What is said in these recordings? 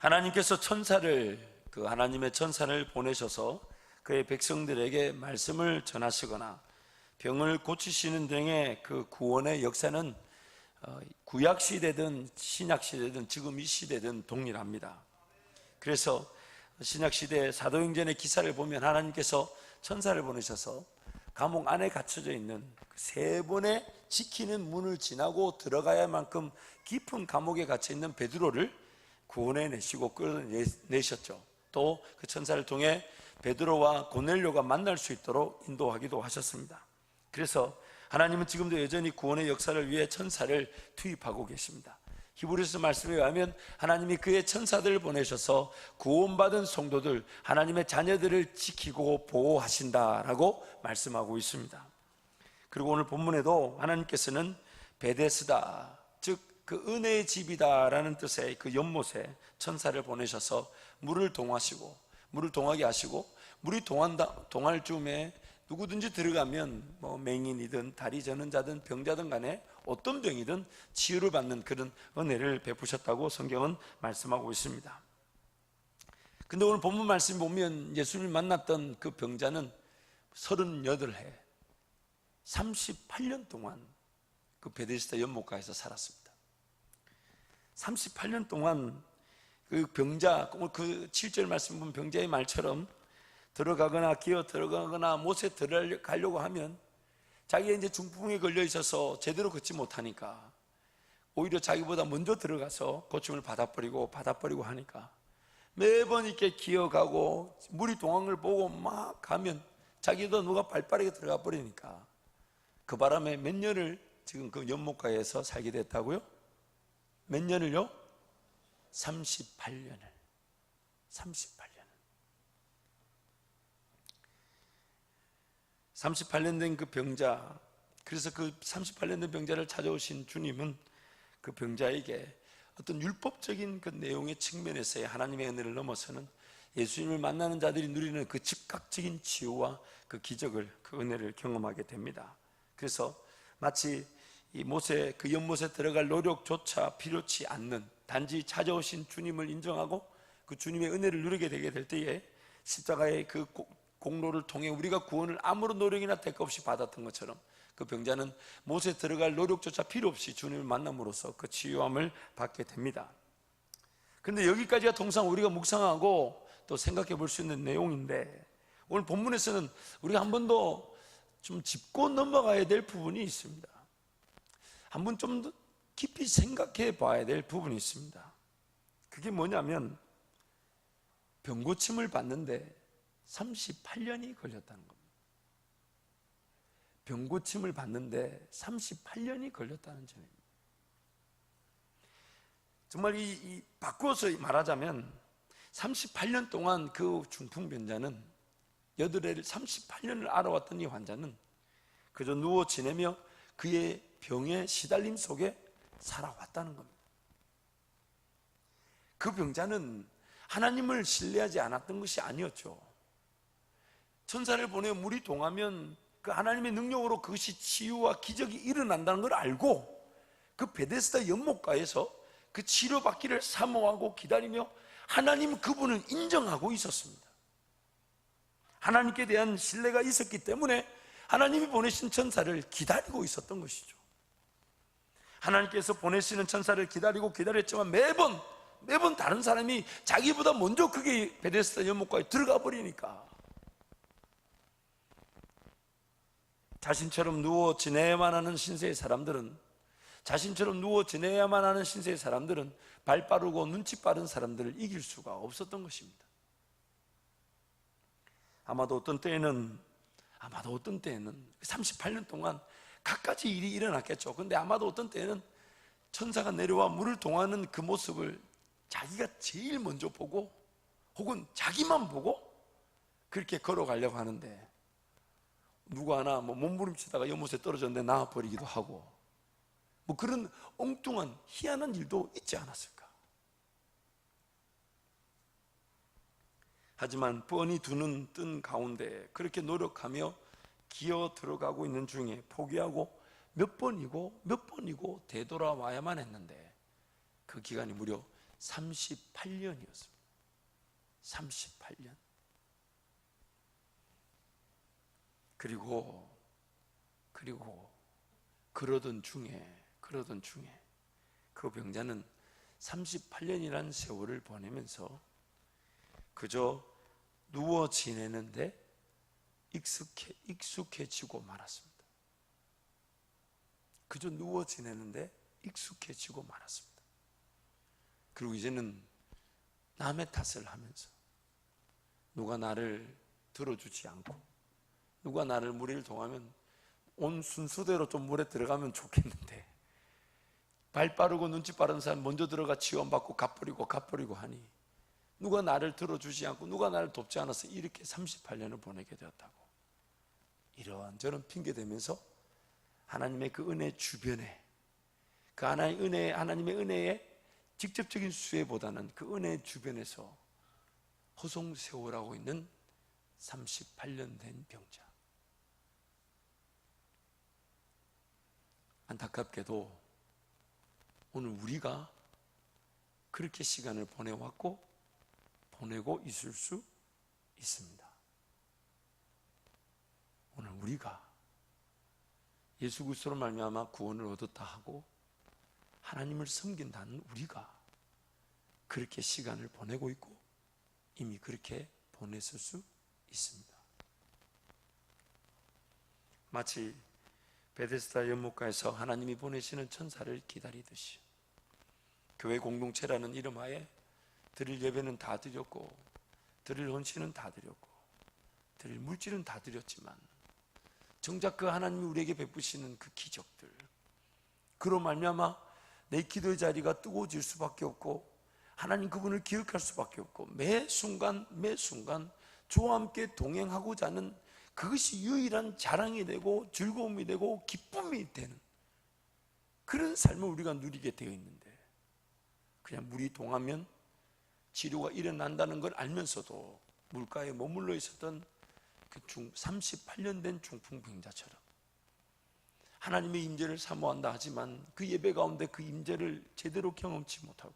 하나님께서 하나님의 천사를 보내셔서 그의 백성들에게 말씀을 전하시거나 병을 고치시는 등의 그 구원의 역사는 구약 시대든 신약 시대든 지금 이 시대든 동일합니다. 그래서 신약 시대 사도행전의 기사를 보면 하나님께서 천사를 보내셔서 감옥 안에 갇혀져 있는 세 번의 지키는 문을 지나고 들어가야 할 만큼 깊은 감옥에 갇혀 있는 베드로를 구원해내시고 끌어내셨죠. 또 그 천사를 통해 베드로와 고넬료가 만날 수 있도록 인도하기도 하셨습니다. 그래서 하나님은 지금도 여전히 구원의 역사를 위해 천사를 투입하고 계십니다. 히브리서 말씀에 의하면 하나님이 그의 천사들을 보내셔서 구원받은 성도들, 하나님의 자녀들을 지키고 보호하신다라고 말씀하고 있습니다. 그리고 오늘 본문에도 하나님께서는 베데스다, 즉 그 은혜의 집이다라는 뜻의 그 연못에 천사를 보내셔서 물을 동하게 하시고, 물이 동할 즈음에 누구든지 들어가면 맹인이든 다리 저는 자든 병자든 간에 어떤 병이든 치유를 받는 그런 은혜를 베푸셨다고 성경은 말씀하고 있습니다. 근데 오늘 본문 말씀 보면 예수님을 만났던 그 병자는 38해 38년 동안 그 베데스다 연못가에서 살았습니다. 38년 동안 그 병자, 그 7절 말씀 보면 병자의 말처럼 들어가거나 기어 들어가거나 못에 들어가려고 하면 자기가 이제 중풍에 걸려 있어서 제대로 걷지 못하니까 오히려 자기보다 먼저 들어가서 고침을 받아버리고 하니까 매번 이렇게 기어가고 물이 동한 걸 보고 막 가면 자기도 누가 발빠르게 들어가 버리니까 그 바람에 몇 년을 지금 그 연못가에서 살게 됐다고요? 몇 년을요? 38년을 38년 된 그 병자, 그래서 그 38년 된 병자를 찾아오신 주님은 그 병자에게 어떤 율법적인 그 내용의 측면에서의 하나님의 은혜를 넘어서는 예수님을 만나는 자들이 누리는 그 즉각적인 치유와 그 기적을, 그 은혜를 경험하게 됩니다. 그래서 마치 이 못에, 그 연못에 들어갈 노력조차 필요치 않는, 단지 찾아오신 주님을 인정하고 그 주님의 은혜를 누리게 되게 될 때에 십자가의 그 공로를 통해 우리가 구원을 아무런 노력이나 대가 없이 받았던 것처럼 그 병자는 못에 들어갈 노력조차 필요 없이 주님을 만남으로써 그 치유함을 받게 됩니다. 그런데 여기까지가 통상 우리가 묵상하고 또 생각해 볼 수 있는 내용인데, 오늘 본문에서는 우리가 한 번 더 좀 짚고 넘어가야 될 부분이 있습니다. 한 번 좀 더 깊이 생각해 봐야 될 부분이 있습니다. 그게 뭐냐면 병고침을 받는데 38년이 걸렸다는 겁니다. 병고침을 받는데 38년이 걸렸다는 점입니다. 정말 바꿔서 말하자면 38년 동안 그 중풍병자는, 여드레를 38년을 알아왔던 이 환자는 그저 누워 지내며 그의 병의 시달림 속에 살아왔다는 겁니다. 그 병자는 하나님을 신뢰하지 않았던 것이 아니었죠. 천사를 보내 물이 동하면 그 하나님의 능력으로 그것이 치유와 기적이 일어난다는 걸 알고 그 베데스다 연못가에서 그 치료받기를 사모하고 기다리며 하나님 그분을 인정하고 있었습니다. 하나님께 대한 신뢰가 있었기 때문에 하나님이 보내신 천사를 기다리고 있었던 것이죠. 하나님께서 보내시는 천사를 기다렸지만 매번 다른 사람이 자기보다 먼저 그게 베데스다 연못가에 들어가 버리니까 자신처럼 누워 지내야만 하는 신세의 사람들은 발 빠르고 눈치 빠른 사람들을 이길 수가 없었던 것입니다. 아마도 어떤 때에는 38년 동안 갖가지 일이 일어났겠죠. 근데 아마도 어떤 때에는 천사가 내려와 물을 동하는 그 모습을 자기가 제일 먼저 보고 혹은 자기만 보고 그렇게 걸어가려고 하는데 누구 하나 몸부림치다가 연못에 떨어졌는데 나와버리기도 하고 그런 엉뚱한 희한한 일도 있지 않았을까. 하지만 뻔히 두 눈 뜬 가운데 그렇게 노력하며 기어 들어가고 있는 중에 포기하고 몇 번이고 되돌아와야만 했는데 그 기간이 무려 38년이었습니다. 38년. 그리고 그러던 중에 그 병자는 38년이라는 세월을 보내면서 그저 누워 지내는데 익숙해지고 말았습니다. 그저 누워 지내는데 익숙해지고 말았습니다. 그리고 이제는 남의 탓을 하면서 누가 나를 들어주지 않고 누가 나를 무리를 동하면 온 순서대로 좀 물에 들어가면 좋겠는데 발 빠르고 눈치 빠른 사람 먼저 들어가 지원받고 갚으리고 하니 누가 나를 들어주지 않고 누가 나를 돕지 않아서 이렇게 38년을 보내게 되었다고 이런저런 핑계대면서 하나님의 그 은혜 주변에 그 하나님의 은혜의 직접적인 수혜보다는 그 은혜 주변에서 허송세월하고 있는 38년 된 병자. 안타깝게도 오늘 우리가 그렇게 시간을 보내왔고 보내고 있을 수 있습니다. 오늘 우리가 예수 그리스도로 말미암아 구원을 얻었다 하고 하나님을 섬긴다는 우리가 그렇게 시간을 보내고 있고 이미 그렇게 보냈을 수 있습니다. 마치 베데스다 연못가에서 하나님이 보내시는 천사를 기다리듯이 교회 공동체라는 이름하에 드릴 예배는 다 드렸고 드릴 헌신은 다 드렸고 드릴 물질은 다 드렸지만 정작 그 하나님이 우리에게 베푸시는 그 기적들 그로 말미암아 내 기도의 자리가 뜨거워질 수밖에 없고 하나님 그분을 기억할 수밖에 없고 매 순간 저와 함께 동행하고자 하는 그것이 유일한 자랑이 되고 즐거움이 되고 기쁨이 되는 그런 삶을 우리가 누리게 되어 있는데 그냥 물이 동하면 치료가 일어난다는 걸 알면서도 물가에 머물러 있었던 그 38년 된 중풍병자처럼 하나님의 임재를 사모한다 하지만 그 예배 가운데 그 임재를 제대로 경험치 못하고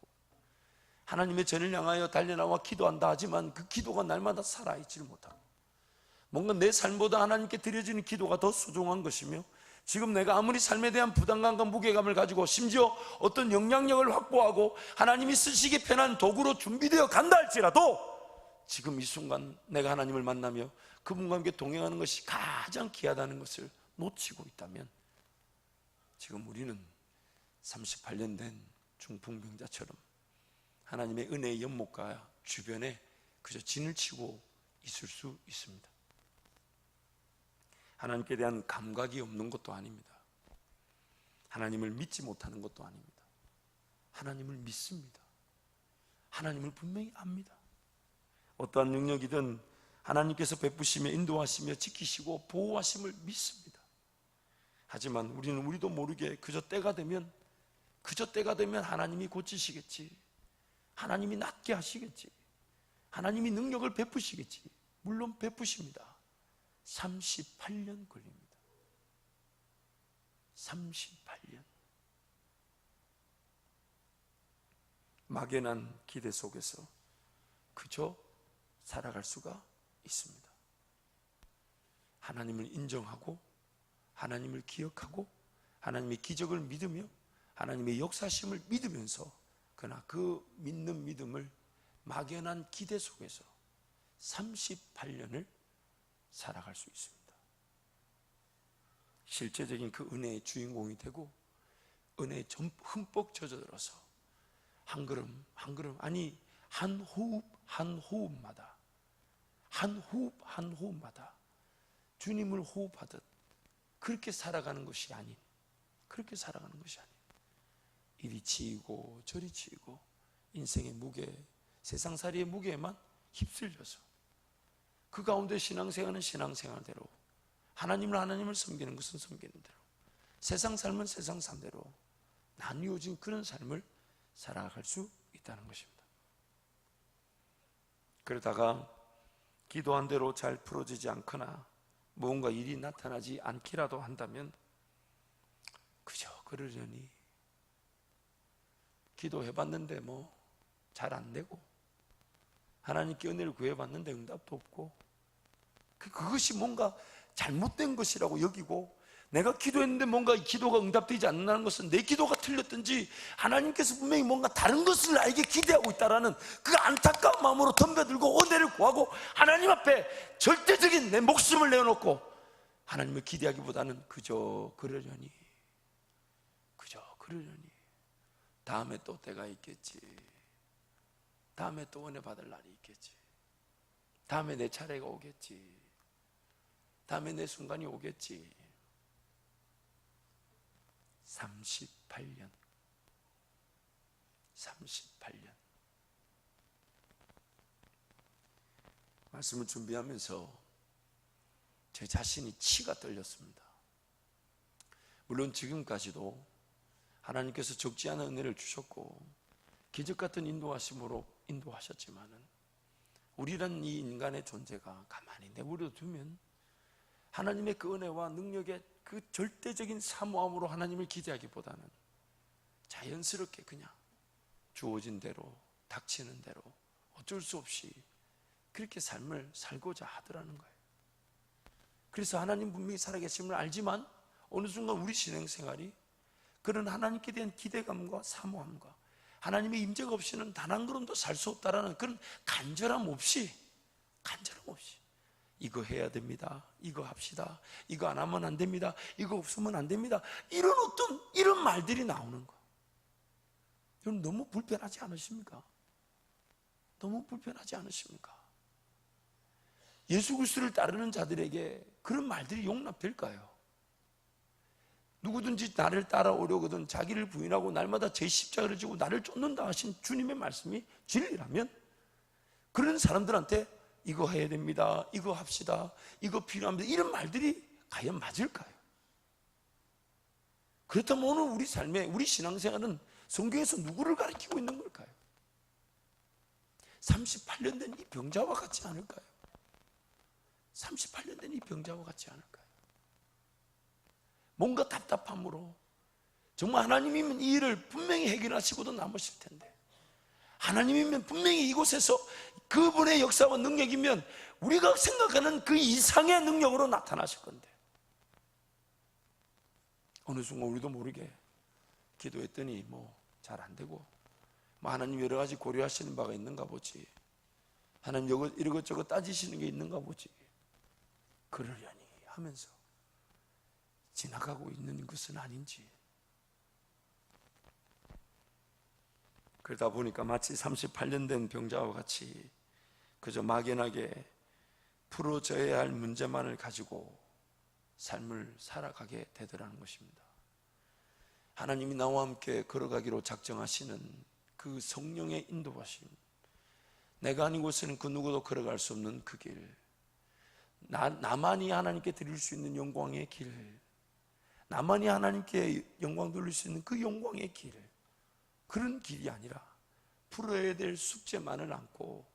하나님의 전을 향하여 달려나와 기도한다 하지만 그 기도가 날마다 살아있지를 못하고 뭔가 내 삶보다 하나님께 드려지는 기도가 더 소중한 것이며 지금 내가 아무리 삶에 대한 부담감과 무게감을 가지고 심지어 어떤 영향력을 확보하고 하나님이 쓰시기 편한 도구로 준비되어 간다 할지라도 지금 이 순간 내가 하나님을 만나며 그분과 함께 동행하는 것이 가장 귀하다는 것을 놓치고 있다면 지금 우리는 38년 된 중풍병자처럼 하나님의 은혜의 연못가 주변에 그저 진을 치고 있을 수 있습니다. 하나님께 대한 감각이 없는 것도 아닙니다. 하나님을 믿지 못하는 것도 아닙니다. 하나님을 믿습니다. 하나님을 분명히 압니다. 어떠한 능력이든 하나님께서 베푸시며 인도하시며 지키시고 보호하심을 믿습니다. 하지만 우리는 우리도 모르게 그저 때가 되면 하나님이 고치시겠지, 하나님이 낫게 하시겠지, 하나님이 능력을 베푸시겠지. 물론 베푸십니다. 38년 걸립니다. 38년. 막연한 기대 속에서 그저 살아갈 수가 있습니다. 하나님을 인정하고 하나님을 기억하고 하나님의 기적을 믿으며 하나님의 역사심을 믿으면서 그러나 그 믿는 믿음을 막연한 기대 속에서 38년을 살아갈 수 있습니다. 실제적인 그 은혜의 주인공이 되고 은혜에 흠뻑 젖어들어서 한 걸음 한 걸음 아니 한 호흡 한 호흡마다 한 호흡 한 호흡마다 주님을 호흡하듯 그렇게 살아가는 것이 아닌 이리 치이고 저리 치이고 인생의 무게 세상살이의 무게에만 휩쓸려서 그 가운데 신앙생활은 신앙생활대로 하나님을 섬기는 것은 섬기는 대로 세상 삶은 세상 삶대로 나뉘어진 그런 삶을 살아갈 수 있다는 것입니다. 그러다가 기도한 대로 잘 풀어지지 않거나 무언가 일이 나타나지 않기라도 한다면 그저 그러려니 기도해봤는데 뭐 잘 안 되고, 하나님께 은혜를 구해봤는데 응답도 없고, 그것이 뭔가 잘못된 것이라고 여기고, 내가 기도했는데 뭔가 기도가 응답되지 않는다는 것은 내 기도가 틀렸든지 하나님께서 분명히 뭔가 다른 것을 나에게 기대하고 있다라는 그 안타까운 마음으로 덤벼들고 은혜를 구하고 하나님 앞에 절대적인 내 목숨을 내어놓고 하나님을 기대하기보다는 그저 그러려니 다음에 또 때가 있겠지, 다음에 또 은혜 받을 날이 있겠지, 다음에 내 차례가 오겠지, 다음에 내 순간이 오겠지. 38년 말씀을 준비하면서 제 자신이 치가 떨렸습니다. 물론 지금까지도 하나님께서 적지 않은 은혜를 주셨고 기적 같은 인도하심으로 인도하셨지만은 우리란 이 인간의 존재가 가만히 내버려 두면 하나님의 그 은혜와 능력의 그 절대적인 사모함으로 하나님을 기대하기보다는 자연스럽게 그냥 주어진 대로, 닥치는 대로 어쩔 수 없이 그렇게 삶을 살고자 하더라는 거예요. 그래서 하나님 분명히 살아계심을 알지만 어느 순간 우리 신앙생활이 그런 하나님께 대한 기대감과 사모함과 하나님의 임재가 없이는 단 한 걸음도 살 수 없다라는 그런 간절함 없이 이거 해야 됩니다, 이거 합시다, 이거 안 하면 안 됩니다, 이거 없으면 안 됩니다, 이런 말들이 나오는 거. 여러분 너무 불편하지 않으십니까? 너무 불편하지 않으십니까? 예수 그리스도를 따르는 자들에게 그런 말들이 용납될까요? 누구든지 나를 따라오려거든 자기를 부인하고 날마다 제 십자가를 지고 나를 쫓는다 하신 주님의 말씀이 진리라면 그런 사람들한테 이거 해야 됩니다, 이거 합시다, 이거 필요합니다, 이런 말들이 과연 맞을까요? 그렇다면 오늘 우리 삶에, 우리 신앙생활은 성경에서 누구를 가리키고 있는 걸까요? 38년 된 이 병자와 같지 않을까요? 38년 된 이 병자와 같지 않을까요? 뭔가 답답함으로 정말 하나님이면 이 일을 분명히 해결하시고도 남으실 텐데, 하나님이면 분명히 이곳에서 그분의 역사와 능력이면 우리가 생각하는 그 이상의 능력으로 나타나실 건데 어느 순간 우리도 모르게 기도했더니 잘 안 되고 하나님 여러 가지 고려하시는 바가 있는가 보지, 하나님 이것저것 따지시는 게 있는가 보지, 그러려니 하면서 지나가고 있는 것은 아닌지. 그러다 보니까 마치 38년 된 병자와 같이 그저 막연하게 풀어져야 할 문제만을 가지고 삶을 살아가게 되더라는 것입니다. 하나님이 나와 함께 걸어가기로 작정하시는 그 성령의 인도하심, 내가 아니고서는 그 누구도 걸어갈 수 없는 그 길, 나만이 하나님께 드릴 수 있는 영광의 길, 나만이 하나님께 영광 돌릴 수 있는 그 영광의 길, 그런 길이 아니라 풀어야 될 숙제만을 안고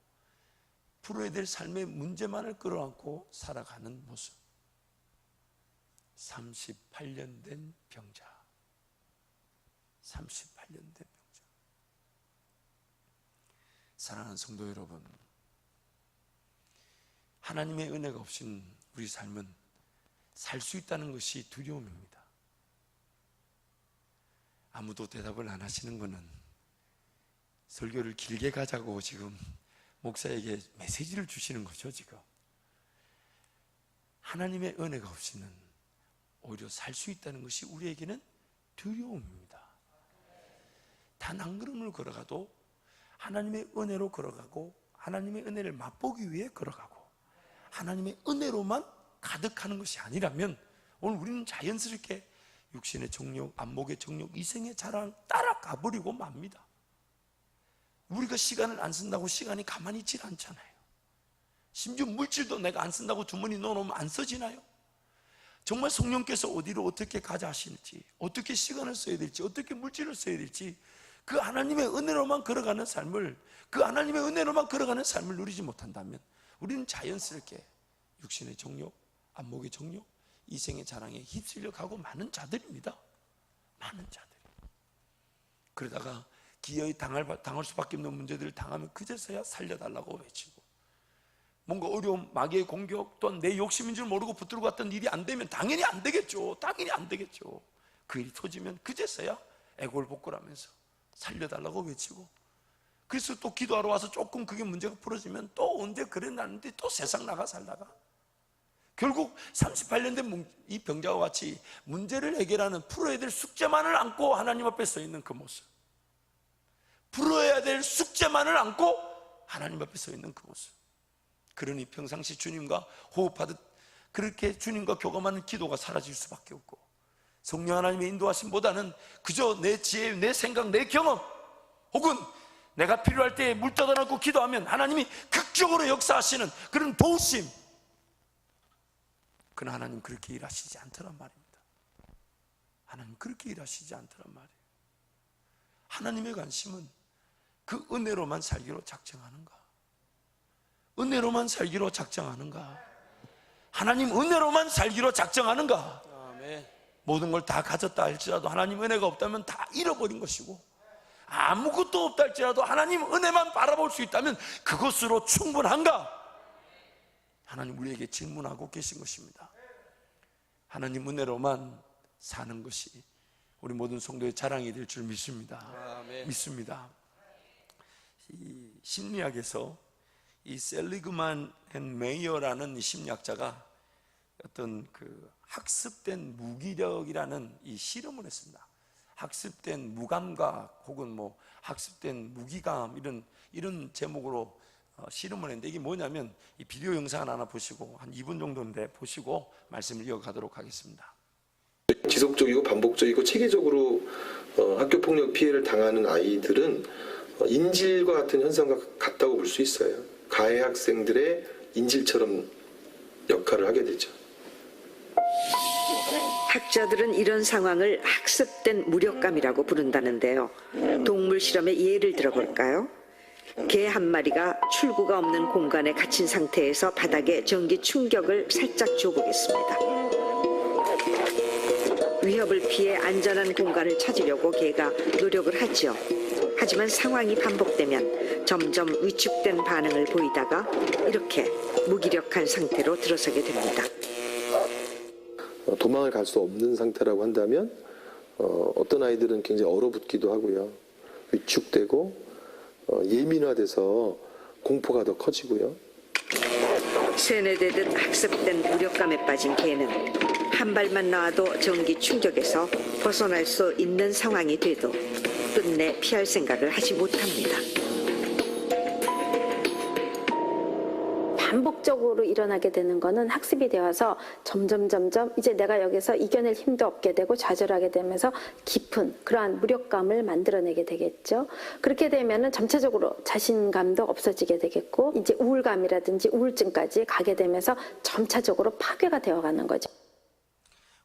풀어야 될 삶의 문제만을 끌어안고 살아가는 모습. 38년 된 병자, 38년 된 병자. 사랑하는 성도 여러분, 하나님의 은혜가 없인 우리 삶은 살 수 있다는 것이 두려움입니다. 아무도 대답을 안 하시는 것은 설교를 길게 가자고 지금 목사에게 메시지를 주시는 거죠. 지금 하나님의 은혜가 없이는 오히려 살 수 있다는 것이 우리에게는 두려움입니다. 단 한 걸음을 걸어가도 하나님의 은혜로 걸어가고 하나님의 은혜를 맛보기 위해 걸어가고 하나님의 은혜로만 가득하는 것이 아니라면 오늘 우리는 자연스럽게 육신의 정욕, 안목의 정욕, 이생의 자랑 따라가 버리고 맙니다. 우리가 시간을 안 쓴다고 시간이 가만히 있질 않잖아요. 심지어 물질도 내가 안 쓴다고 주머니 넣어놓으면 안 써지나요? 정말 성령께서 어디로 어떻게 가자 하시는지, 어떻게 시간을 써야 될지, 어떻게 물질을 써야 될지, 그 하나님의 은혜로만 걸어가는 삶을, 그 하나님의 은혜로만 걸어가는 삶을 누리지 못한다면 우리는 자연스럽게 육신의 정욕, 안목의 정욕, 이생의 자랑에 휩쓸려 가고 많은 자들입니다. 많은 자들. 그러다가 기어이 당할 수밖에 없는 문제들을 당하면 그제서야 살려달라고 외치고, 뭔가 어려움, 마귀의 공격, 또한 내 욕심인 줄 모르고 붙들고 갔던 일이 안 되면 당연히 안 되겠죠. 당연히 안 되겠죠. 그 일이 터지면 그제서야 애골복골하면서 살려달라고 외치고, 그래서 또 기도하러 와서 조금 그게 문제가 풀어지면 또 언제 그랬나는데 또 세상 나가 살다가 결국 38년 된 이 병자와 같이 문제를 해결하는, 풀어야 될 숙제만을 안고 하나님 앞에 서 있는 그 모습, 풀어야 될 숙제만을 안고 하나님 앞에 서 있는 그 모습. 그러니 평상시 주님과 호흡하듯 그렇게 주님과 교감하는 기도가 사라질 수밖에 없고, 성령 하나님의 인도하심보다는 그저 내 지혜, 내 생각, 내 경험, 혹은 내가 필요할 때 물 떠다놓고 기도하면 하나님이 극적으로 역사하시는 그런 도우심, 그러나 하나님 그렇게 일하시지 않더란 말입니다. 하나님 그렇게 일하시지 않더란 말이에요. 하나님의 관심은 그 은혜로만 살기로 작정하는가? 은혜로만 살기로 작정하는가? 하나님 은혜로만 살기로 작정하는가? 아멘. 모든 걸 다 가졌다 할지라도 하나님 은혜가 없다면 다 잃어버린 것이고, 아무것도 없다 할지라도 하나님 은혜만 바라볼 수 있다면 그것으로 충분한가? 하나님 우리에게 질문하고 계신 것입니다. 하나님 은혜로만 사는 것이 우리 모든 성도의 자랑이 될 줄 믿습니다. 아멘. 믿습니다. 이 심리학에서 이 셀리그만 앤 메이어라는 이 심리학자가 어떤 그 학습된 무기력이라는 이 실험을 했습니다. 학습된 무감각 혹은 뭐 학습된 무기감, 이런 제목으로 실험을 했는데, 이게 뭐냐면 이 비디오 영상 하나 보시고, 한 2분 정도인데 보시고 말씀을 이어가도록 하겠습니다. 지속적이고 반복적이고 체계적으로 학교폭력 피해를 당하는 아이들은 인질과 같은 현상과 같다고 볼 수 있어요. 가해 학생들의 인질처럼 역할을 하게 되죠. 학자들은 이런 상황을 학습된 무력감이라고 부른다는데요. 동물 실험의 예를 들어볼까요? 개 한 마리가 출구가 없는 공간에 갇힌 상태에서 바닥에 전기 충격을 살짝 줘보겠습니다. 위협을 피해 안전한 공간을 찾으려고 개가 노력을 하죠. 하지만 상황이 반복되면 점점 위축된 반응을 보이다가 이렇게 무기력한 상태로 들어서게 됩니다. 도망을 갈 수 없는 상태라고 한다면 어떤 아이들은 굉장히 얼어붙기도 하고요. 위축되고 예민화돼서 공포가 더 커지고요. 세뇌되듯 학습된 무력감에 빠진 개는 한 발만 나와도 전기 충격에서 벗어날 수 있는 상황이 돼도 끝내 피할 생각을 하지 못합니다. 반복적으로 일어나게 되는 거는 학습이 되어서 점점 이제 내가 여기서 이겨낼 힘도 없게 되고 좌절하게 되면서 깊은 그러한 무력감을 만들어내게 되겠죠. 그렇게 되면은 점차적으로 자신감도 없어지게 되겠고, 이제 우울감이라든지 우울증까지 가게 되면서 점차적으로 파괴가 되어가는 거죠.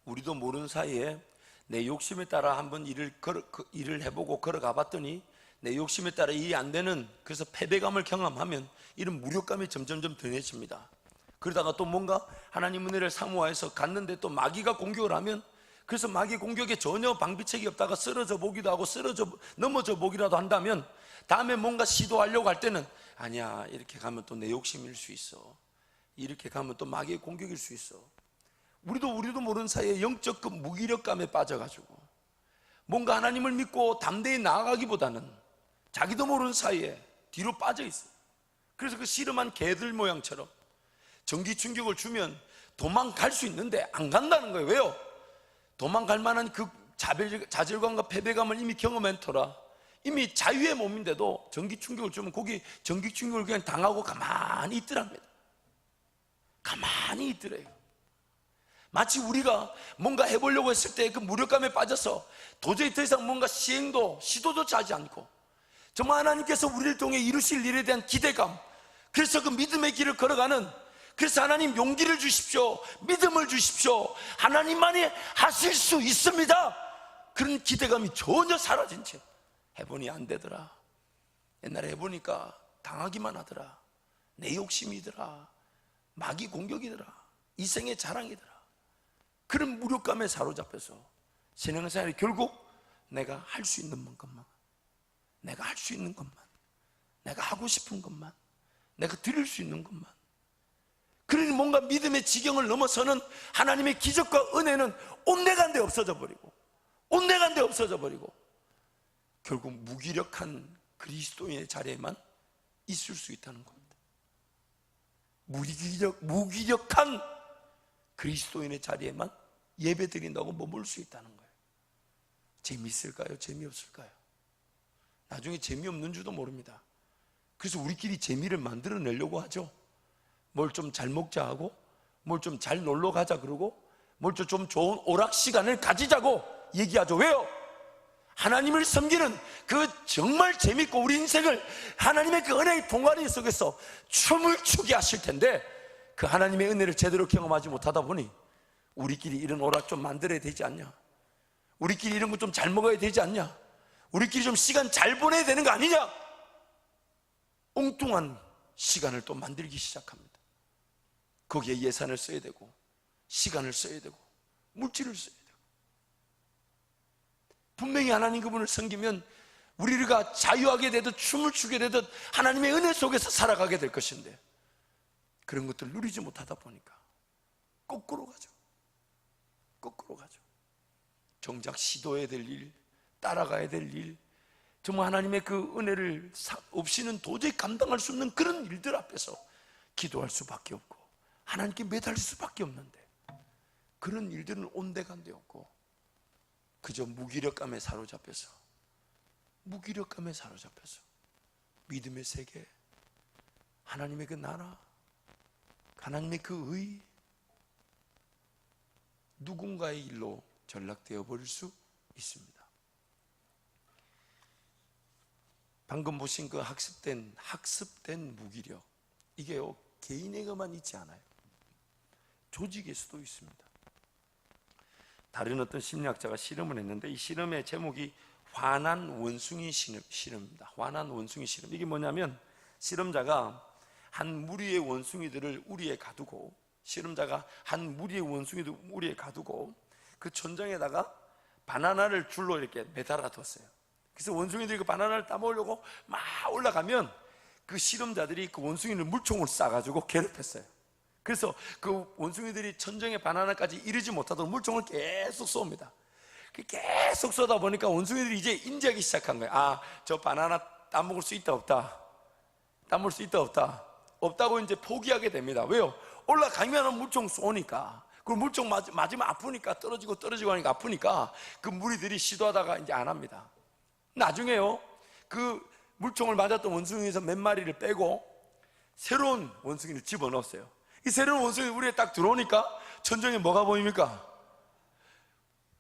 우리도 모르는 사이에 내 욕심에 따라 한번 일을 해보고 걸어가 봤더니 내 욕심에 따라 일이 안 되는, 그래서 패배감을 경험하면 이런 무력감이 점점점 드해집니다. 그러다가 또 뭔가 하나님 은혜를 사모해서 갔는데 또 마귀가 공격을 하면, 그래서 마귀 공격에 전혀 방비책이 없다가 쓰러져 보기도 하고 넘어져 보기라도 한다면, 다음에 뭔가 시도하려고 할 때는 아니야, 이렇게 가면 또 내 욕심일 수 있어, 이렇게 가면 또 마귀의 공격일 수 있어. 우리도 모르는 사이에 영적 그 무기력감에 빠져가지고 뭔가 하나님을 믿고 담대히 나아가기보다는 자기도 모르는 사이에 뒤로 빠져 있어요. 그래서 그 씨름한 개들 모양처럼 전기 충격을 주면 도망갈 수 있는데 안 간다는 거예요. 왜요? 도망갈 만한 그 좌절감과 패배감을 이미 경험한 터라 이미 자유의 몸인데도 전기 충격을 주면 거기 전기 충격을 그냥 당하고 가만히 있더랍니다. 가만히 있더래요. 마치 우리가 뭔가 해보려고 했을 때 그 무력감에 빠져서 도저히 더 이상 뭔가 시도조차 하지 않고, 정말 하나님께서 우리를 통해 이루실 일에 대한 기대감, 그래서 그 믿음의 길을 걸어가는, 그래서 하나님 용기를 주십시오, 믿음을 주십시오, 하나님만이 하실 수 있습니다, 그런 기대감이 전혀 사라진 채 해보니 안 되더라, 옛날에 해보니까 당하기만 하더라, 내 욕심이더라, 마귀 공격이더라, 이생의 자랑이더라, 그런 무력감에 사로잡혀서 신앙생활이 결국 내가 할 수 있는 만큼만, 내가 할 수 있는 것만, 내가 하고 싶은 것만, 내가 드릴 수 있는 것만. 그러니 뭔가 믿음의 지경을 넘어서는 하나님의 기적과 은혜는 온데간데 없어져 버리고, 온데간데 없어져 버리고, 결국 무기력한 그리스도인의 자리에만 있을 수 있다는 겁니다. 무기력한 그리스도인의 자리에만 예배드린다고 머물 수 있다는 거예요. 재미있을까요? 재미없을까요? 나중에 재미없는 줄도 모릅니다. 그래서 우리끼리 재미를 만들어내려고 하죠. 뭘 좀 잘 먹자 하고, 뭘 좀 잘 놀러 가자 그러고, 뭘 좀 좋은 오락 시간을 가지자고 얘기하죠. 왜요? 하나님을 섬기는 그 정말 재밌고 우리 인생을 하나님의 그 은혜의 동아리 속에서 춤을 추게 하실 텐데, 그 하나님의 은혜를 제대로 경험하지 못하다 보니 우리끼리 이런 오락 좀 만들어야 되지 않냐, 우리끼리 이런 거 좀 잘 먹어야 되지 않냐, 우리끼리 좀 시간 잘 보내야 되는 거 아니냐, 엉뚱한 시간을 또 만들기 시작합니다. 거기에 예산을 써야 되고, 시간을 써야 되고, 물질을 써야 되고. 분명히 하나님 그분을 섬기면 우리가 자유하게 되듯 춤을 추게 되듯 하나님의 은혜 속에서 살아가게 될 것인데, 그런 것들을 누리지 못하다 보니까 거꾸로 가죠. 거꾸로 가죠. 정작 시도해야 될 일, 따라가야 될 일, 정말 하나님의 그 은혜를 없이는 도저히 감당할 수 없는 그런 일들 앞에서 기도할 수밖에 없고 하나님께 매달릴 수밖에 없는데, 그런 일들은 온데간데 없고 그저 무기력감에 사로잡혀서 믿음의 세계, 하나님의 그 나라, 하나님의 그 의, 누군가의 일로 전락되어 버릴 수 있습니다. 방금 보신 그 학습된 무기력, 이게요 개인에게만 있지 않아요. 조직에서도 있습니다. 다른 어떤 심리학자가 실험을 했는데, 이 실험의 제목이 화난 원숭이 실험입니다. 화난 원숭이 실험. 이게 뭐냐면, 실험자가 한 무리의 원숭이들을 우리에 가두고, 그 천장에다가 바나나를 줄로 이렇게 매달아 뒀어요. 그래서 원숭이들이 그 바나나를 따먹으려고 막 올라가면 그 실험자들이 그 원숭이를 물총을 쏴가지고 괴롭혔어요. 그래서 그 원숭이들이 천정의 바나나까지 이르지 못하도록 물총을 계속 쏩니다. 계속 쏘다 보니까 원숭이들이 이제 인지하기 시작한 거예요. 아, 저 바나나 따먹을 수 있다 없다, 따먹을 수 있다 없다, 없다고 이제 포기하게 됩니다. 왜요? 올라가면 물총 쏘니까, 그 물총 맞으면 아프니까, 떨어지고 하니까 아프니까 그 무리들이 시도하다가 이제 안 합니다. 나중에요, 그 물총을 맞았던 원숭이에서 몇 마리를 빼고 새로운 원숭이를 집어넣었어요. 이 새로운 원숭이 우리에 딱 들어오니까 천정에 뭐가 보입니까?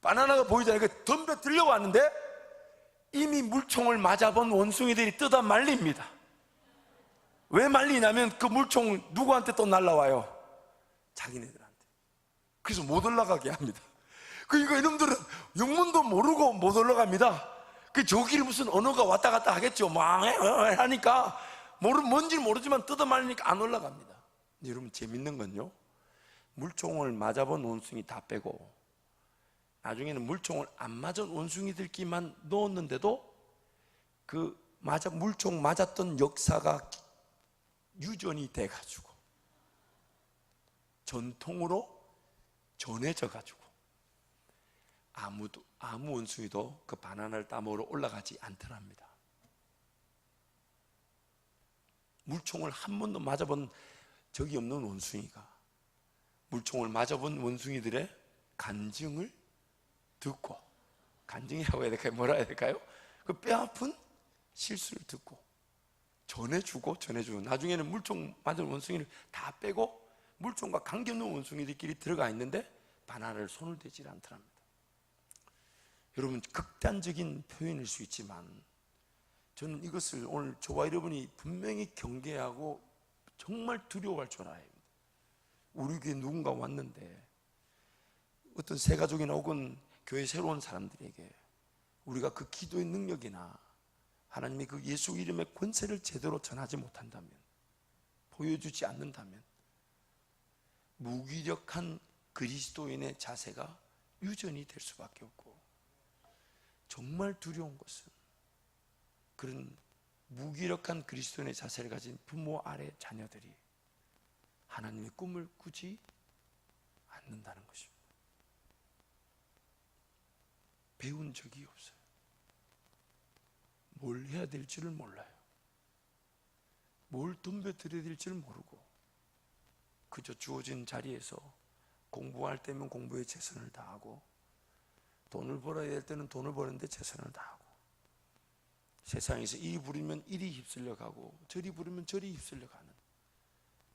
바나나가 보이잖아요. 덤벼 들려왔는데 이미 물총을 맞아본 원숭이들이 뜯어 말립니다. 왜 말리냐면 그 물총 누구한테 또 날라와요? 자기네들한테. 그래서 못 올라가게 합니다. 그러니까 이놈들은 영문도 모르고 못 올라갑니다. 그 저길 무슨 언어가 왔다 갔다 하겠죠. 막 하니까 뭔지 모르지만 뜯어 말리니까 안 올라갑니다. 여러분, 재밌는 건요, 물총을 맞아본 원숭이 다 빼고 나중에는 물총을 안 맞은 원숭이들끼리만 넣었는데도 그 물총 맞았던 역사가 유전이 돼가지고 전통으로 전해져가지고 아무 원숭이도 그 바나나를 따먹으러 올라가지 않더랍니다. 물총을 한 번도 맞아본 적이 없는 원숭이가 물총을 맞아본 원숭이들의 간증을 듣고, 간증이라고 해야 될까요? 뭐라 해야 될까요? 그 뼈아픈 실수를 듣고 전해주고 나중에는 물총 맞은 원숭이를 다 빼고 물총과 관계없는 원숭이들끼리 들어가 있는데 바나나를 손을 대지 않더랍니다. 여러분, 극단적인 표현일 수 있지만 저는 이것을 오늘 저와 여러분이 분명히 경계하고 정말 두려워할 줄 알아야 합니다. 우리 교회에 누군가 왔는데, 어떤 새 가족이나 혹은 교회 새로 온 사람들에게 우리가 그 기도의 능력이나 하나님의 그 예수 이름의 권세를 제대로 전하지 못한다면, 보여주지 않는다면 무기력한 그리스도인의 자세가 유전이 될 수밖에 없고, 정말 두려운 것은 그런 무기력한 그리스도인의 자세를 가진 부모 아래 자녀들이 하나님의 꿈을 꾸지 않는다는 것입니다. 배운 적이 없어요. 뭘 해야 될지를 몰라요. 뭘 덤벼들여야 될지를 모르고 그저 주어진 자리에서 공부할 때면 공부에 최선을 다하고 돈을 벌어야 될 때는 돈을 버는데 최선을 다하고 세상에서 이리 부리면 이리 휩쓸려 가고 저리 부리면 저리 휩쓸려 가는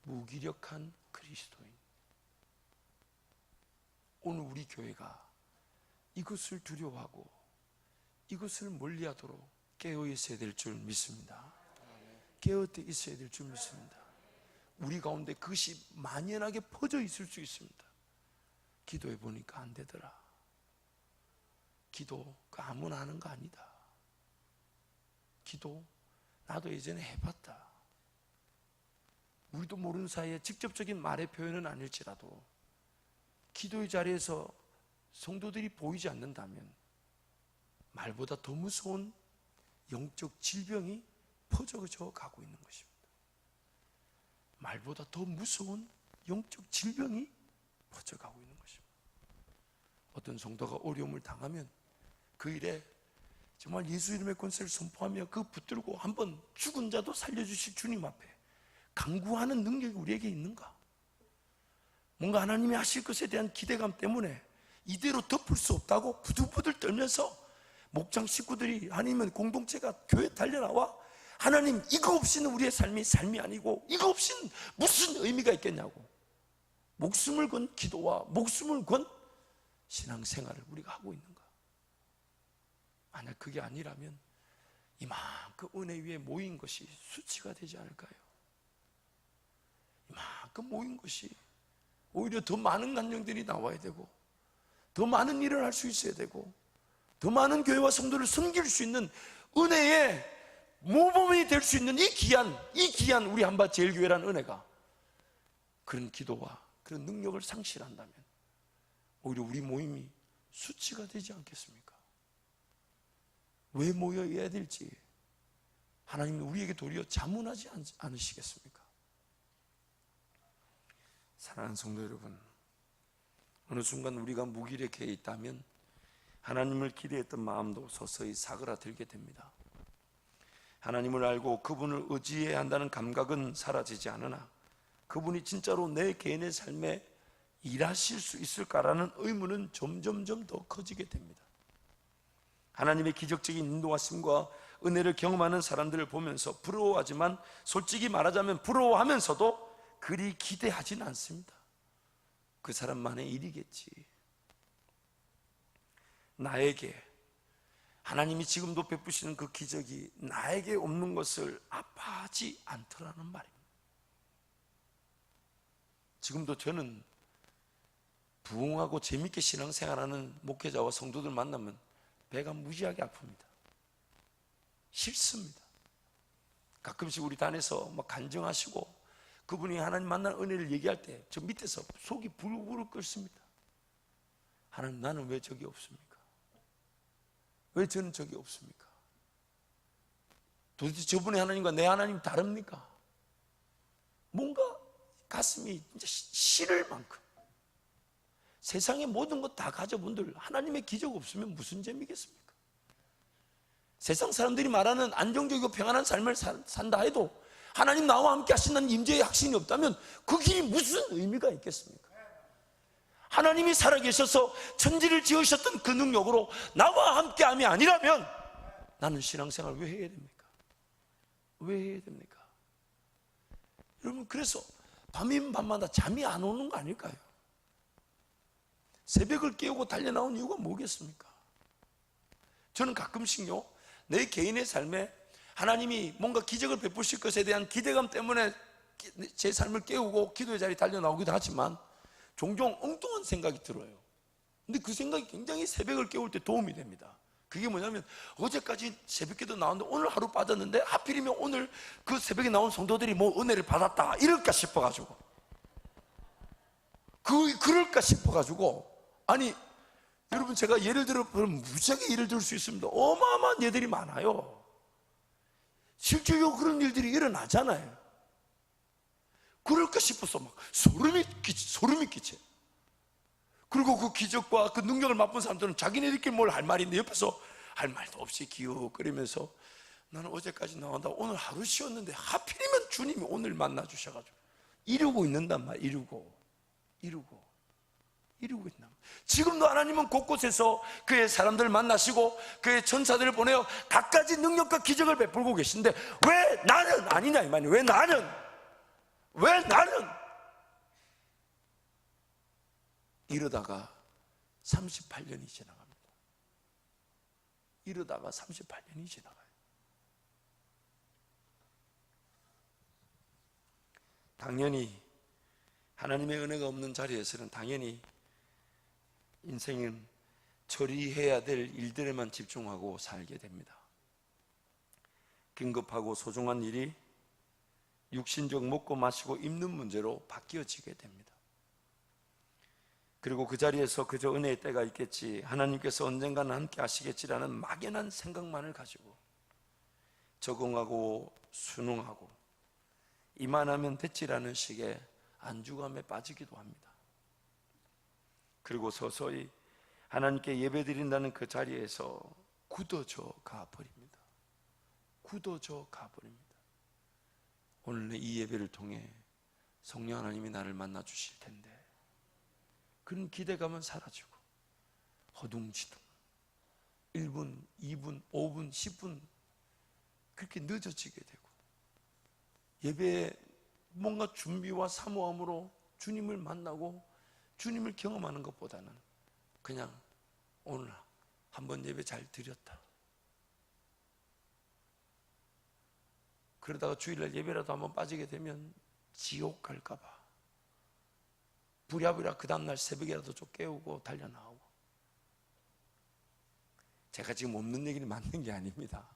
무기력한 그리스도인. 오늘 우리 교회가 이것을 두려워하고 이것을 멀리하도록 깨어 있어야 될 줄 믿습니다. 깨어 있어야 될 줄 믿습니다. 우리 가운데 그것이 만연하게 퍼져 있을 수 있습니다. 기도해 보니까 안 되더라. 기도 그 아무나 하는 거 아니다. 기도 나도 예전에 해봤다. 우리도 모르는 사이에 직접적인 말의 표현은 아닐지라도 기도의 자리에서 성도들이 보이지 않는다면 말보다 더 무서운 영적 질병이 퍼져져 가고 있는 것입니다. 말보다 더 무서운 영적 질병이 퍼져가고 있는 것입니다. 어떤 성도가 어려움을 당하면 그 일에 정말 예수 이름의 권세를 선포하며 그 붙들고 한번 죽은 자도 살려주실 주님 앞에 간구하는 능력이 우리에게 있는가? 뭔가 하나님이 하실 것에 대한 기대감 때문에 이대로 덮을 수 없다고 부들부들 떨면서 목장 식구들이 아니면 공동체가 교회에 달려나와 하나님 이거 없이는 우리의 삶이 아니고 이거 없이는 무슨 의미가 있겠냐고 목숨을 건 기도와 목숨을 건 신앙생활을 우리가 하고 있는가? 만약 그게 아니라면 이만큼 은혜 위에 모인 것이 수치가 되지 않을까요? 이만큼 모인 것이 오히려 더 많은 간증들이 나와야 되고 더 많은 일을 할 수 있어야 되고 더 많은 교회와 성도를 섬길 수 있는 은혜의 모범이 될 수 있는 이 귀한 우리 한밭제일교회라는 은혜가 그런 기도와 그런 능력을 상실한다면 오히려 우리 모임이 수치가 되지 않겠습니까? 왜 모여야 될지 하나님은 우리에게 도리어 자문하지 않으시겠습니까? 사랑하는 성도 여러분, 어느 순간 우리가 무기력해 있다면 하나님을 기대했던 마음도 서서히 사그라들게 됩니다. 하나님을 알고 그분을 의지해야 한다는 감각은 사라지지 않으나 그분이 진짜로 내 개인의 삶에 일하실 수 있을까라는 의문은 점점점 더 커지게 됩니다. 하나님의 기적적인 인도하심과 은혜를 경험하는 사람들을 보면서 부러워하지만 솔직히 말하자면 부러워하면서도 그리 기대하진 않습니다. 그 사람만의 일이겠지. 나에게 하나님이 지금도 베푸시는 그 기적이 나에게 없는 것을 아파하지 않더라는 말입니다. 지금도 저는 부흥하고 재밌게 신앙생활하는 목회자와 성도들 만나면 배가 무지하게 아픕니다. 싫습니다. 가끔씩 우리 단에서 막 간증하시고 그분이 하나님 만난 은혜를 얘기할 때 저 밑에서 속이 부르부르 끓습니다. 하나님 나는 왜 저기 없습니까? 왜 저는 저기 없습니까? 도대체 저분의 하나님과 내 하나님 다릅니까? 뭔가 가슴이 진짜 싫을 만큼 세상의 모든 것 다 가져본들 하나님의 기적 없으면 무슨 재미겠습니까? 세상 사람들이 말하는 안정적이고 평안한 삶을 산다 해도 하나님 나와 함께 하신다는 임재의 확신이 없다면 그 길이 무슨 의미가 있겠습니까? 하나님이 살아계셔서 천지를 지으셨던 그 능력으로 나와 함께함이 아니라면 나는 신앙생활 왜 해야 됩니까? 왜 해야 됩니까? 여러분 그래서 밤인 밤마다 잠이 안 오는 거 아닐까요? 새벽을 깨우고 달려나온 이유가 뭐겠습니까? 저는 가끔씩요 내 개인의 삶에 하나님이 뭔가 기적을 베푸실 것에 대한 기대감 때문에 제 삶을 깨우고 기도의 자리에 달려나오기도 하지만 종종 엉뚱한 생각이 들어요. 근데 그 생각이 굉장히 새벽을 깨울 때 도움이 됩니다. 그게 뭐냐면 어제까지 새벽기도 나왔는데 오늘 하루 빠졌는데 하필이면 오늘 그 새벽에 나온 성도들이 뭐 은혜를 받았다 이럴까 싶어가지고 그럴까 싶어가지고 아니 여러분 제가 예를 들어 무지하게 예를 들 수 있습니다. 어마어마한 예들이 많아요. 실제로 그런 일들이 일어나잖아요. 그럴까 싶어서 막 소름이 끼쳐. 그리고 그 기적과 그 능력을 맛본 사람들은 자기네들끼리 뭘 할 말인데 옆에서 할 말도 없이 기웃거리면서 나는 어제까지 나온다, 오늘 하루 쉬었는데 하필이면 주님이 오늘 만나 주셔가지고 이루고 있는단 말이야. 이루고 있나. 지금도 하나님은 곳곳에서 그의 사람들을 만나시고 그의 천사들을 보내어 갖가지 능력과 기적을 베풀고 계신데 왜 나는 아니냐 이 말이에요. 왜 나는 이러다가 38년이 지나갑니다. 이러다가 38년이 지나가요. 당연히 하나님의 은혜가 없는 자리에서는 당연히 인생은 처리해야 될 일들에만 집중하고 살게 됩니다. 긴급하고 소중한 일이 육신적 먹고 마시고 입는 문제로 바뀌어지게 됩니다. 그리고 그 자리에서 그저 은혜의 때가 있겠지, 하나님께서 언젠가는 함께 하시겠지라는 막연한 생각만을 가지고 적응하고 순응하고 이만하면 됐지라는 식의 안주감에 빠지기도 합니다. 그리고 서서히 하나님께 예배드린다는 그 자리에서 굳어져 가버립니다. 오늘 이 예배를 통해 성령 하나님이 나를 만나 주실 텐데 그런 기대감은 사라지고 허둥지둥 1분, 2분, 5분, 10분 그렇게 늦어지게 되고 예배에 뭔가 준비와 사모함으로 주님을 만나고 주님을 경험하는 것보다는 그냥 오늘 한번 예배 잘 드렸다, 그러다가 주일날 예배라도 한번 빠지게 되면 지옥 갈까봐 부랴부랴 그 다음날 새벽이라도 좀 깨우고 달려나오고. 제가 지금 없는 얘기를 만든 게 아닙니다.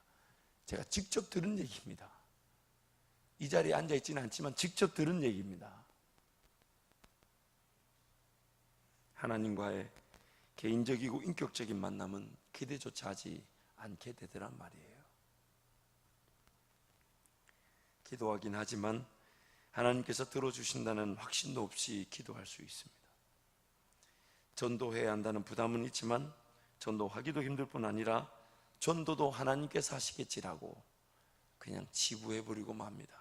제가 직접 들은 얘기입니다. 이 자리에 앉아있지는 않지만 직접 들은 얘기입니다. 하나님과의 개인적이고 인격적인 만남은 기대조차 하지 않게 되더란 말이에요. 기도하긴 하지만 하나님께서 들어주신다는 확신도 없이 기도할 수 있습니다. 전도해야 한다는 부담은 있지만 전도하기도 힘들 뿐 아니라 전도도 하나님께서 하시겠지라고 그냥 치부해버리고 맙니다.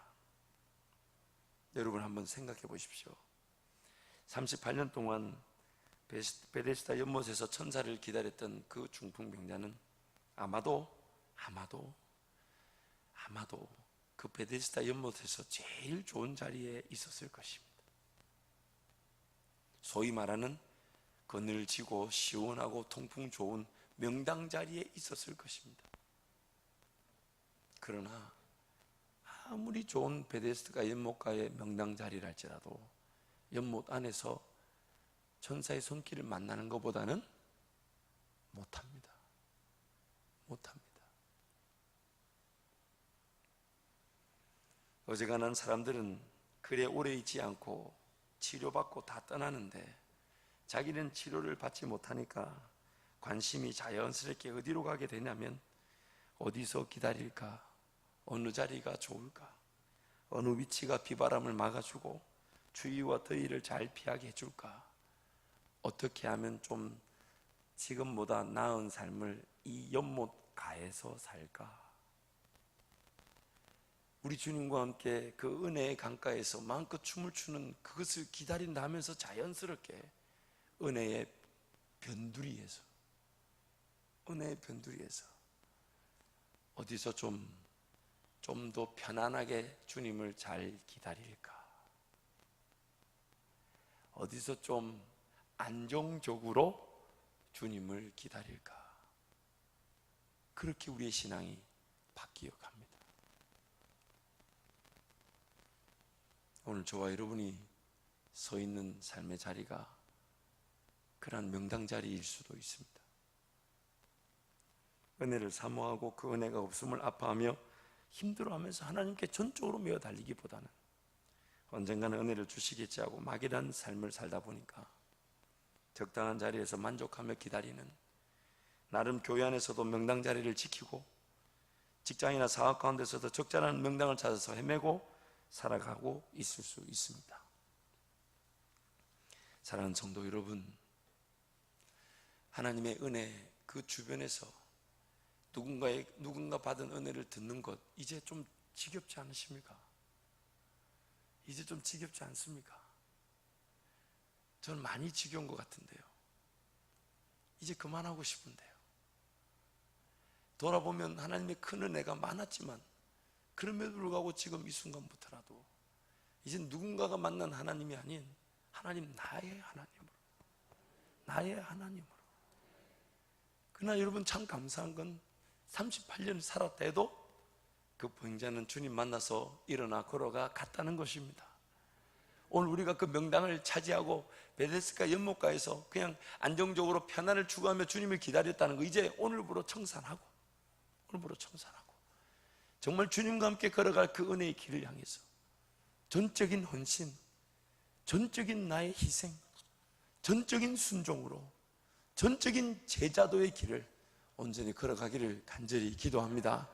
여러분 한번 생각해 보십시오. 38년 동안 베데스다 연못에서 천사를 기다렸던 그 중풍병자는 아마도 그 베데스다 연못에서 제일 좋은 자리에 있었을 것입니다. 소위 말하는 그늘지고 시원하고 통풍 좋은 명당 자리에 있었을 것입니다. 그러나 아무리 좋은 베데스다 연못가의 명당 자리랄지라도 연못 안에서 천사의 손길을 만나는 것보다는 못합니다. 어지간한 사람들은 그래 오래 있지 않고 치료받고 다 떠나는데 자기는 치료를 받지 못하니까 관심이 자연스럽게 어디로 가게 되냐면 어디서 기다릴까, 어느 자리가 좋을까, 어느 위치가 비바람을 막아주고 추위와 더위를 잘 피하게 해줄까, 어떻게 하면 좀 지금보다 나은 삶을 이 연못가에서 살까. 우리 주님과 함께 그 은혜의 강가에서 마음껏 춤을 추는 그것을 기다린다 하면서 자연스럽게 은혜의 변두리에서 어디서 좀 더 편안하게 주님을 잘 기다릴까, 어디서 좀 안정적으로 주님을 기다릴까, 그렇게 우리의 신앙이 바뀌어 갑니다. 오늘 저와 여러분이 서 있는 삶의 자리가 그러한 명당 자리일 수도 있습니다. 은혜를 사모하고 그 은혜가 없음을 아파하며 힘들어하면서 하나님께 전적으로 메어 달리기보다는 언젠가는 은혜를 주시겠지 하고 막연한 삶을 살다 보니까 적당한 자리에서 만족하며 기다리는, 나름 교회 안에서도 명당 자리를 지키고 직장이나 사업 가운데서도 적절한 명당을 찾아서 헤매고 살아가고 있을 수 있습니다. 사랑하는 성도 여러분, 하나님의 은혜 그 주변에서 누군가 받은 은혜를 듣는 것 이제 좀 지겹지 않으십니까? 이제 좀 지겹지 않습니까? 저는 많이 지겨운 것 같은데요. 이제 그만하고 싶은데요. 돌아보면 하나님의 큰 은혜가 많았지만 그럼에도 불구하고 지금 이 순간부터라도 이제 누군가가 만난 하나님이 아닌 하나님, 나의 하나님으로. 그러나 여러분 참 감사한 건 38년 살았다 해도 그 보행자는 주님 만나서 일어나 걸어가 갔다는 것입니다. 오늘 우리가 그 명당을 차지하고 베데스다 연못가에서 그냥 안정적으로 편안을 추구하며 주님을 기다렸다는 거 이제 오늘부로 청산하고 정말 주님과 함께 걸어갈 그 은혜의 길을 향해서 전적인 헌신, 전적인 나의 희생, 전적인 순종으로 전적인 제자도의 길을 온전히 걸어가기를 간절히 기도합니다.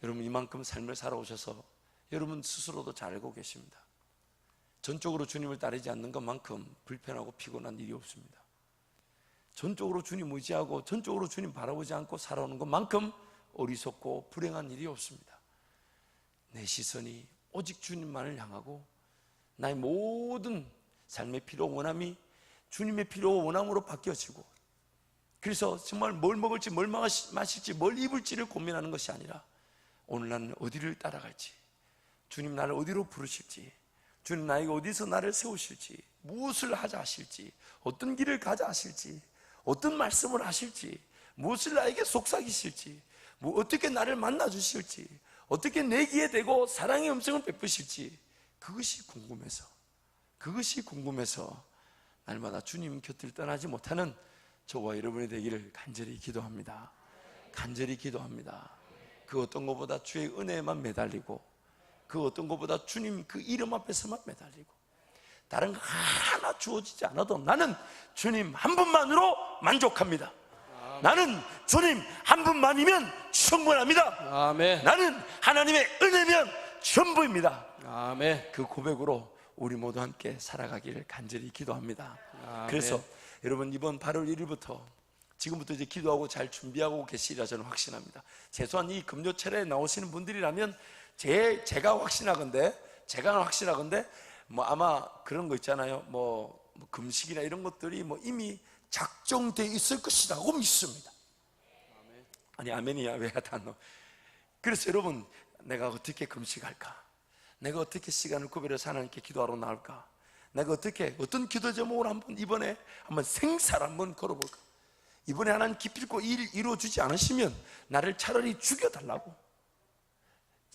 여러분 이만큼 삶을 살아오셔서 여러분 스스로도 잘 알고 계십니다. 전적으로 주님을 따르지 않는 것만큼 불편하고 피곤한 일이 없습니다. 전적으로 주님 의지하고 전적으로 주님 바라보지 않고 살아오는 것만큼 어리석고 불행한 일이 없습니다. 내 시선이 오직 주님만을 향하고 나의 모든 삶의 필요 원함이 주님의 필요 원함으로 바뀌어지고, 그래서 정말 뭘 먹을지 뭘 마실지 뭘 입을지를 고민하는 것이 아니라 오늘 나는 어디를 따라갈지, 주님 나를 어디로 부르실지, 주님 나에게 어디서 나를 세우실지, 무엇을 하자 하실지, 어떤 길을 가자 하실지, 어떤 말씀을 하실지, 무엇을 나에게 속삭이실지, 어떻게 나를 만나 주실지, 어떻게 내 귀에 대고 사랑의 음성을 베푸실지, 그것이 궁금해서 날마다 주님 곁을 떠나지 못하는 저와 여러분이 되기를 간절히 기도합니다. 그 어떤 것보다 주의 은혜에만 매달리고, 그 어떤 것보다 주님 그 이름 앞에서만 매달리고, 다른 거 하나 주어지지 않아도 나는 주님 한 분만으로 만족합니다. 나는 주님 한 분만이면 충분합니다. 아멘. 나는 하나님의 은혜면 전부입니다. 아멘. 그 고백으로 우리 모두 함께 살아가기를 간절히 기도합니다. 아멘. 그래서 여러분 이번 8월 1일부터 지금부터 이제 기도하고 잘 준비하고 계시리라 저는 확신합니다. 최소한 이 금요철에 나오시는 분들이라면 제가 확신하건대 뭐 아마 그런 거 있잖아요. 뭐 금식이나 이런 것들이 뭐 이미 작정되어 있을 것이라고 믿습니다. 아니 아멘이야 왜 다 너? 그래서 여러분 내가 어떻게 금식할까? 내가 어떻게 시간을 구별해서 하나님께 기도하러 나올까? 내가 어떤 기도 제목을 이번에 한번 생살 한번 걸어볼까? 이번에 하나님 기필코 일 이루어주지 않으시면 나를 차라리 죽여달라고,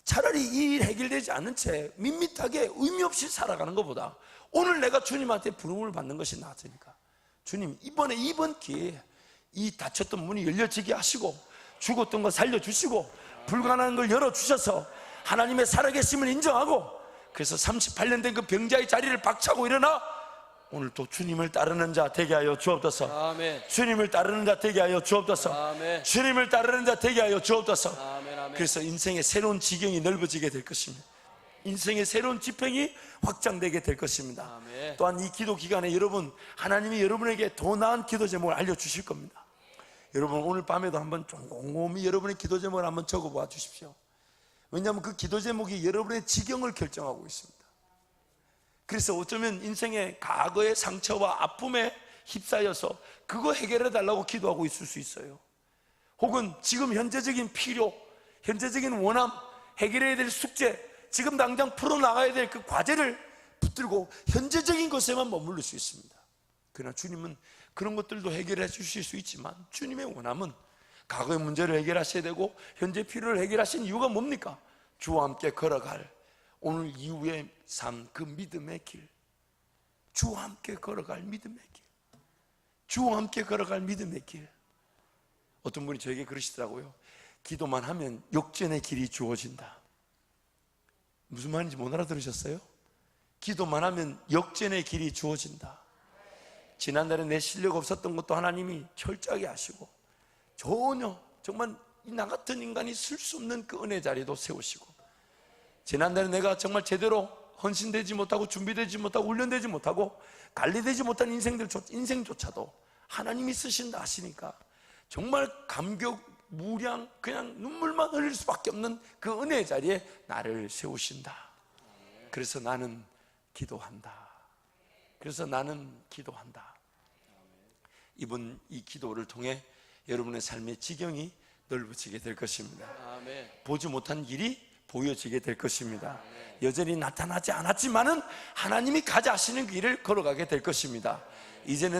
차라리 이 일 해결되지 않은 채 밋밋하게 의미 없이 살아가는 것보다 오늘 내가 주님한테 부름을 받는 것이 나으니까 주님 이번 기회에 이 닫혔던 문이 열려지게 하시고, 죽었던 거 살려주시고, 불가능한 걸 열어주셔서 하나님의 살아계심을 인정하고, 그래서 38년 된 그 병자의 자리를 박차고 일어나 오늘 또 주님을 따르는 자 되게 하여 주옵소서. 아멘. 주님을 따르는 자 되게 하여 주옵소서. 아멘. 주님을 따르는 자 되게 하여 주옵소서. 아멘. 아멘. 그래서 인생의 새로운 지경이 넓어지게 될 것입니다. 인생의 새로운 지평이 확장되게 될 것입니다. 아멘. 또한 이 기도 기간에 하나님이 여러분에게 더 나은 기도 제목을 알려주실 겁니다. 여러분 오늘 밤에도 한번 곰곰이 여러분의 기도 제목을 한번 적어봐 주십시오. 왜냐하면 그 기도 제목이 여러분의 지경을 결정하고 있습니다. 그래서 어쩌면 인생의 과거의 상처와 아픔에 휩싸여서 그거 해결해 달라고 기도하고 있을 수 있어요. 혹은 지금 현재적인 필요, 현재적인 원함, 해결해야 될 숙제, 지금 당장 풀어나가야 될 그 과제를 붙들고 현재적인 것에만 머무를 수 있습니다. 그러나 주님은 그런 것들도 해결해 주실 수 있지만 주님의 원함은 과거의 문제를 해결하셔야 되고 현재 필요를 해결하신 이유가 뭡니까? 주와 함께 걸어갈 오늘 이후의 삶, 그 믿음의 길, 주와 함께 걸어갈 믿음의 길, 주와 함께 걸어갈 믿음의 길. 어떤 분이 저에게 그러시더라고요. 기도만 하면 역전의 길이 주어진다. 무슨 말인지 못 알아들으셨어요? 기도만 하면 역전의 길이 주어진다. 지난달에 내 실력 없었던 것도 하나님이 철저하게 하시고 전혀 정말 나 같은 인간이 쓸 수 없는 그 은혜 자리도 세우시고, 지난달에 내가 정말 제대로 헌신되지 못하고 준비되지 못하고 훈련되지 못하고 관리되지 못한 인생조차도 하나님이 쓰신다 하시니까 정말 감격, 무량, 그냥 눈물만 흘릴 수밖에 없는 그 은혜의 자리에 나를 세우신다. 그래서 나는 기도한다. 그래서 나는 기도한다. 이번 이 기도를 통해 여러분의 삶의 지경이 넓어지게 될 것입니다. 보지 못한 길이 보여지게 될 것입니다. 여전히 나타나지 않았지만은 하나님이 가자 하시는 길을 걸어가게 될 것입니다. 이제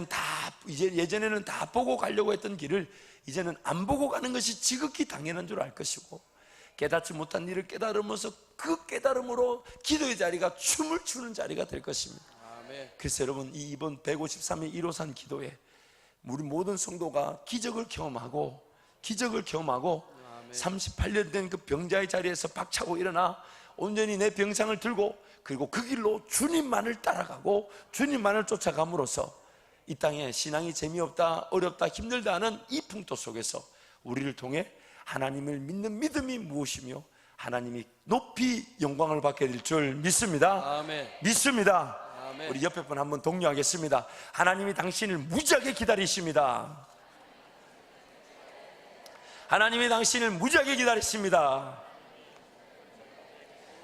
예전에는 다 보고 가려고 했던 길을 이제는 안 보고 가는 것이 지극히 당연한 줄 알 것이고, 깨닫지 못한 일을 깨달으면서 그 깨달음으로 기도의 자리가 춤을 추는 자리가 될 것입니다. 그래서 여러분, 이번 153일 1호산 기도에 우리 모든 성도가 기적을 경험하고 38년 된 그 병자의 자리에서 박차고 일어나 온전히 내 병상을 들고, 그리고 그 길로 주님만을 따라가고 주님만을 쫓아감으로써 이 땅에 신앙이 재미없다, 어렵다, 힘들다 하는 이 풍토 속에서 우리를 통해 하나님을 믿는 믿음이 무엇이며 하나님이 높이 영광을 받게 될 줄 믿습니다. 믿습니다. 우리 옆에 분 한번 독려하겠습니다. 하나님이 당신을 무지하게 기다리십니다. 하나님이 당신을 무지하게 기다리십니다.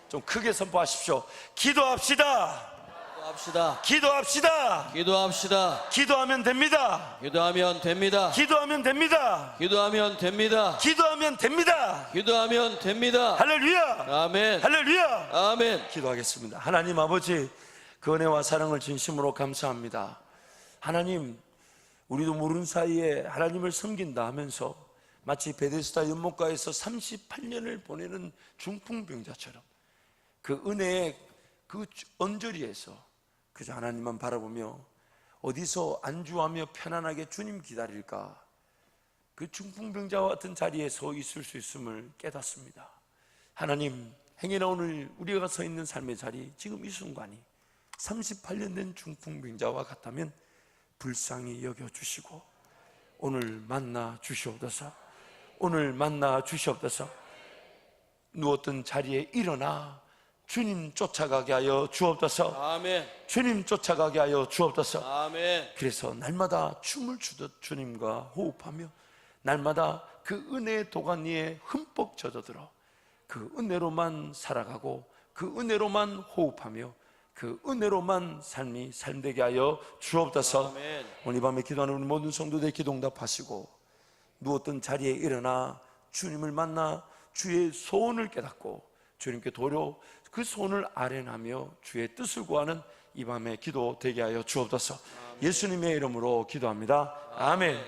좀 크게 선포하십시오. 기도합시다. 기도합시다. 기도합시다. 기도하면 됩니다. 기도하면 됩니다. 기도하면 됩니다. 기도하면 됩니다. 기도하면 됩니다. 기도하면 됩니다. 할렐루야. 아멘. 할렐루야. 아멘. 기도하겠습니다. 하나님 아버지, 그 은혜와 사랑을 진심으로 감사합니다. 하나님, 우리도 모르는 사이에 하나님을 섬긴다 하면서 마치 베데스다 연못가에서 38년을 보내는 중풍병자처럼 그 은혜의 그 언저리에서 그저 하나님만 바라보며 어디서 안주하며 편안하게 주님 기다릴까, 그 중풍병자와 같은 자리에 서 있을 수 있음을 깨닫습니다. 하나님, 행여나 오늘 우리가 서 있는 삶의 자리, 지금 이 순간이 38년 된 중풍병자와 같다면 불쌍히 여겨주시고 오늘 만나 주시옵소서. 오늘 만나 주시옵소서. 누웠던 자리에 일어나 주님 쫓아가게 하여 주옵소서. 아멘. 주님 쫓아가게 하여 주옵소서. 아멘. 그래서 날마다 춤을 추듯 주님과 호흡하며 날마다 그 은혜의 도가니 위에 흠뻑 젖어들어 그 은혜로만 살아가고 그 은혜로만 호흡하며 그 은혜로만 삶이 삶되게 하여 주옵소서. 아멘. 오늘 밤에 기도하는 우리 모든 성도들 기도 응답하시고 누웠던 자리에 일어나 주님을 만나 주의 소원을 깨닫고 주님께 도려 그 소원을 아련하며 주의 뜻을 구하는 이 밤에 기도 되게 하여 주옵소서. 예수님의 이름으로 기도합니다. 아멘.